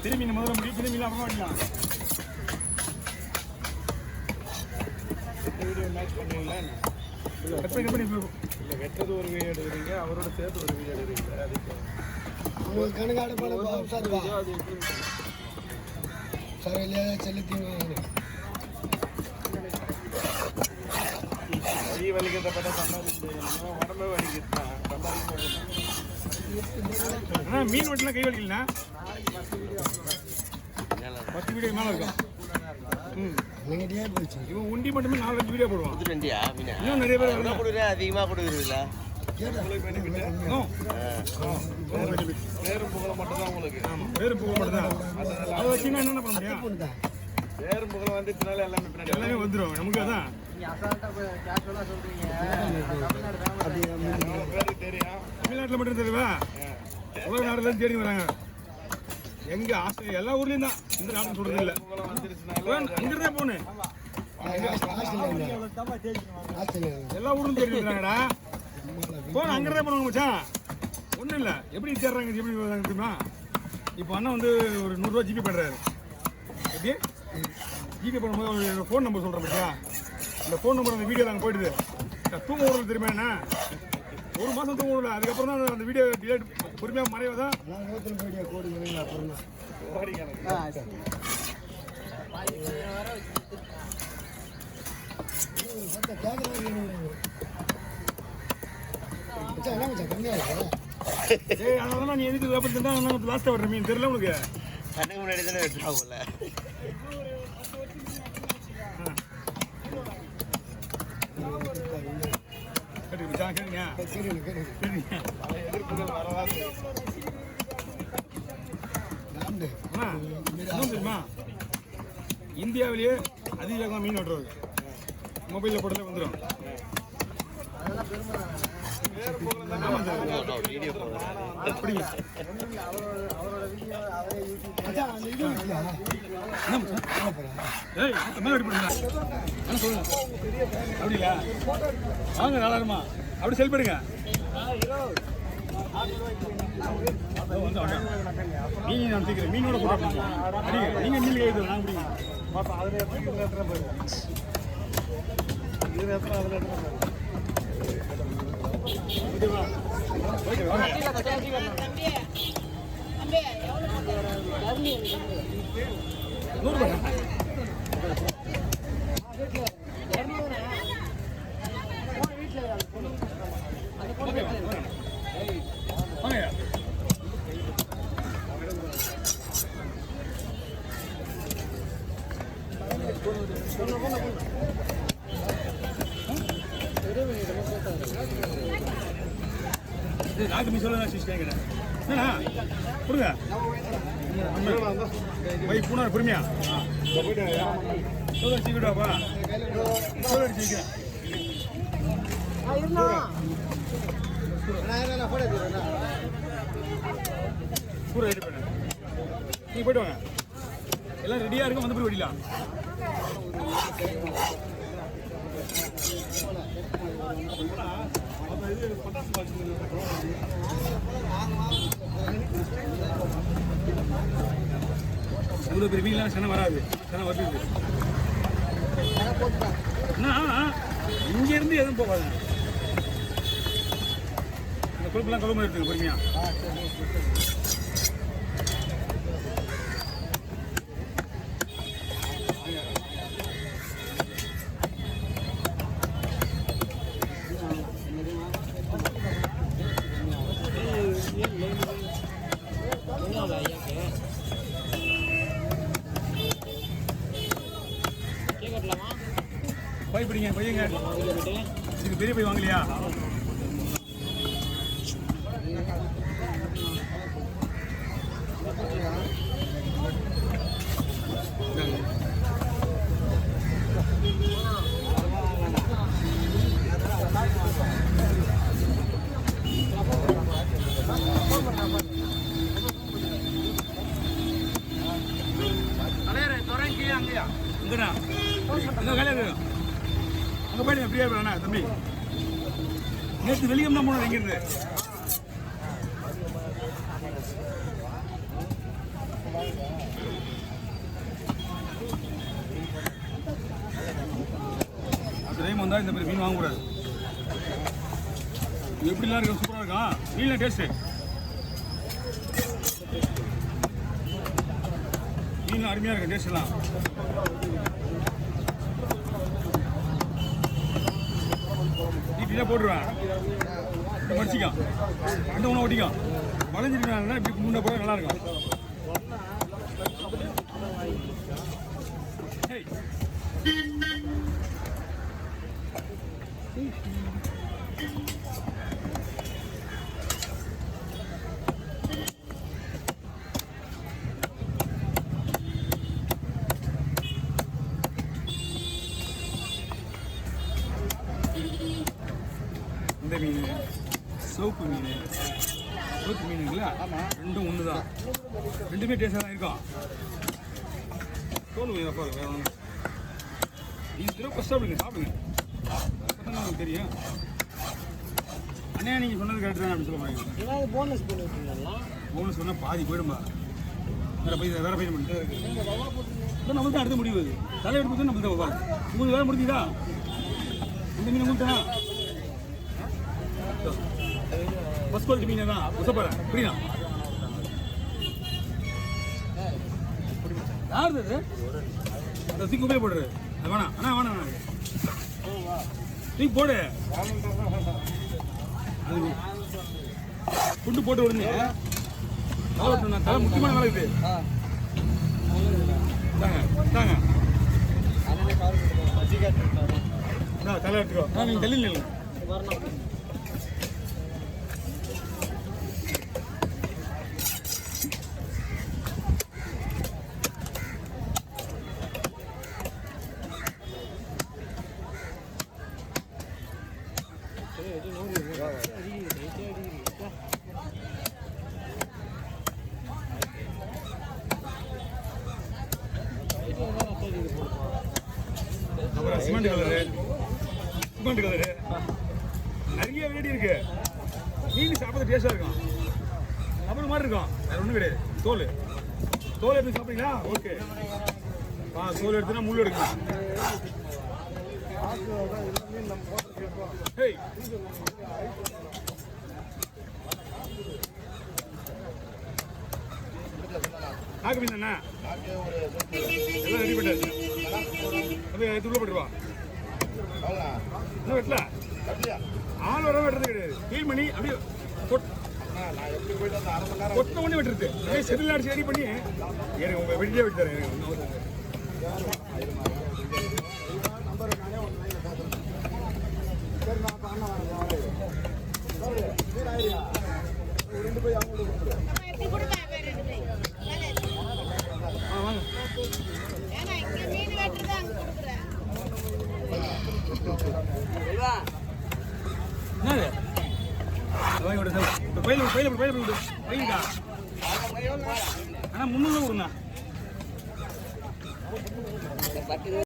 திரும்பி முதல்ல முடியும் திரும்பி அப்புறமா அடிக்கலாம். வீடியோ மேட்ச் பண்ணுவீங்களா? இல்லை வெட்டது ஒரு வீடியோ எடுக்கிறீங்க, அவரோட சேர்த்து ஒரு வீடியோ எடுக்கிறீங்க. அதுக்கு உங்களுக்கு கணக்காடு போல சார் இல்லையா செலுத்திங்க கை வலிக்கிறத சம்பாதிச்சு உடம்பே வலிக்குதுதான் மீன் வெட்டினா கை வலிக்கலண்ணா 10 வீடியோ மேலே இருக்கும். இவன் உண்டி மட்டுமே 4-5 வீடியோ போடுவான். இன்னும் நிறைய பேர் அதிகமாக கொடுக்குறீங்களா? வேறும் புகழ மட்டும் தான் உங்களுக்கு. வேறும் புகழ மட்டும் தான். அதை வச்சுன்னா என்ன பண்ண முடியும்? வேறும் புகழ வந்துச்சுனால எல்லாமே வந்துடும் நமக்கு. அதான் தமிழ்நாட்டில் மட்டும் தெரியுமா? உலக நாடுலாம் தேடி வராங்க. எங்க ஆஸ்திரேலியா எல்லா ஊர்லயும் தான். இந்த நாட்டு சொல்றது இல்லை. அங்கிருந்தே போனேன். எல்லா ஊரும் தேடி வராங்கடா. போன அங்கிருந்தே போனாங்க மச்சான். ஒன்றும் இல்லை. எப்படி தேடுறாங்க எப்படி தெரியுமா? இப்போ அண்ணன் வந்து ஒரு 100 ரூபா ஜிபே பண்ணுறாரு. எப்படி ஜிபே பண்ணும்போது ஒரு ஃபோன் நம்பர் சொல்கிறேன் பத்தியா? இந்த ஃபோன் நம்பர் அந்த வீடியோ நாங்கள் போயிடுது. தூங்க விடுறது தெரியுமா என்ன? ஒரு மாதம் தூங்க விடல. அதுக்கப்புறம் தான் அந்த வீடியோ டிலேட் பொறுமையாக மறைவதான். அதனால நீ எதுக்கு வேப்பா லாஸ்ட்டாக வர்ற மீன் தெரியல உனக்கு? கண்ணுக்கு முன்னாடி தானே வெட்டாகும்ல. இந்தியாவிலேயே அதிகமாக மீன் வெட்டுறது மொபைலில் போட்டதே வந்துடும். அப்படியா? வாங்க நல்லாருமா? அப்படி செல்படுங்க. மீன் நான் தீக்கிறேன். மீனோட போட்டா நீங்க மீன் எழுது நான் பிடிங்க. நாக்கு மீ சொல்ல சிஸ்டேங்கிறேன். என்னண்ணா கொடுங்க பை பூனார் பொறுமையா சோதனை சீக்கிரப்பா சோதனை சீக்கிரம் பூரா ரெடி பண்ண நீங்க போய்ட்டு வாங்க. எல்லாம் ரெடியாக இருக்கும். வந்து போய் வெடிலாம். இவ்வளோ பெரிய மீன்லாம் சென வராது. சென வருது. இங்கேருந்து எதுவும் போகாது. இந்த கொழுப்பெல்லாம் கழுவு மாதிரி இருக்குது பொறுமையா. பை பிடிங்க பையங்க. இது பெரிய பை வாங்கலையா? அங்கேயா இங்கடா அங்கே போயிடுங்க ஃப்ரீயாக அண்ணா தம்பி நேற்று வெளியே தான் போனோம் எங்கிருந்து டைம் வந்தால் இந்த மாதிரி மீன் வாங்கக்கூடாது. எப்படிலாம் இருக்கும் சூப்பராக இருக்கும் மீன்லாம் டேஸ்ட்டு. மீன் அருமையாக இருக்கும் டேஸ்ட்லாம். இப்படிலாம் போட்டுருவேன் இப்படி மடிச்சிக்கும் ரெண்டு ஒன்று ஓட்டிக்கும் வளைஞ்சிருக்காங்கன்னா இப்படி முன்னே போட நல்லா இருக்கும். இந்த மீன் சோப்பு மீன் இருக்குல்ல ரெண்டும் ஒன்று தான், ரெண்டுமே டேஸ்டாக தான் இருக்கும். தோல் மீன் அப்பா வேற ஒன்று இது திரும்ப ஃபஸ்ட் சாப்பிடுங்க அப்போ தான் உங்களுக்கு தெரியும். அண்ணா நீங்கள் சொன்னது கரெக்டு தான் அப்படின்னு சொல்ல மாட்டேங்க. போனஸ் பண்ணிருக்கீங்களா? போனஸ் சொன்னால் பாதி போயிடும்பா. வேற பையன் பண்ணிட்டு நம்மளுக்கு தான் அடுத்த முடிவு. தலை எடுத்து நம்மளுக்கு தான் வரும். உங்களுக்கு வேலை முடிஞ்சுதா? இந்த மீன் உங்கள்கிட்ட ஃபஸ்ட் குவாலிட்டி மீன் தான் உசப்பறேன் புரியுதா? யார் அது? அந்த தூக்கி உபயோக போடுறது அது வேணாம். அண்ணா வேணாம் வேணாம் தூக்கி போடு. அது குண்டு போட்டு விடுங்க. தலை முக்கியமான வேலை இது. தாங்க தலை எடுத்துக்கோ. நீங்கள் தள்ளி இல்லை அப்புறம் சிமெண்ட் கலரு நிறைய வெரைட்டி இருக்கு. மீன் சாப்பிட்றது டேஸ்டாக இருக்கும். அப்புறம் மாதிரி இருக்கும். வேற ஒன்றும் கிடையாது. தோல் எடுத்து சாப்பிட்டீங்களா? ஓகே. தோல் எடுத்துனா முள் எடுக்கலாம். நாக்கு மீன் தானே எல்லாம் ரெடி பண்ணிட்டாச்சு. அப்படியே எடுத்து உள்ள போட்டுருவா. இன்னும் வெட்டல ஆள் வர வெட்டுறது கிடையாது. கிளீன் பண்ணி அப்படியே கொட்டின ஒன்று வெட்டுறது. அப்படியே செதில் அடிச்சு ரெடி பண்ணி எனக்கு உங்கள் வெட்டியே வெட்டி தரேன். ஆனால் 300 கொடுங்க.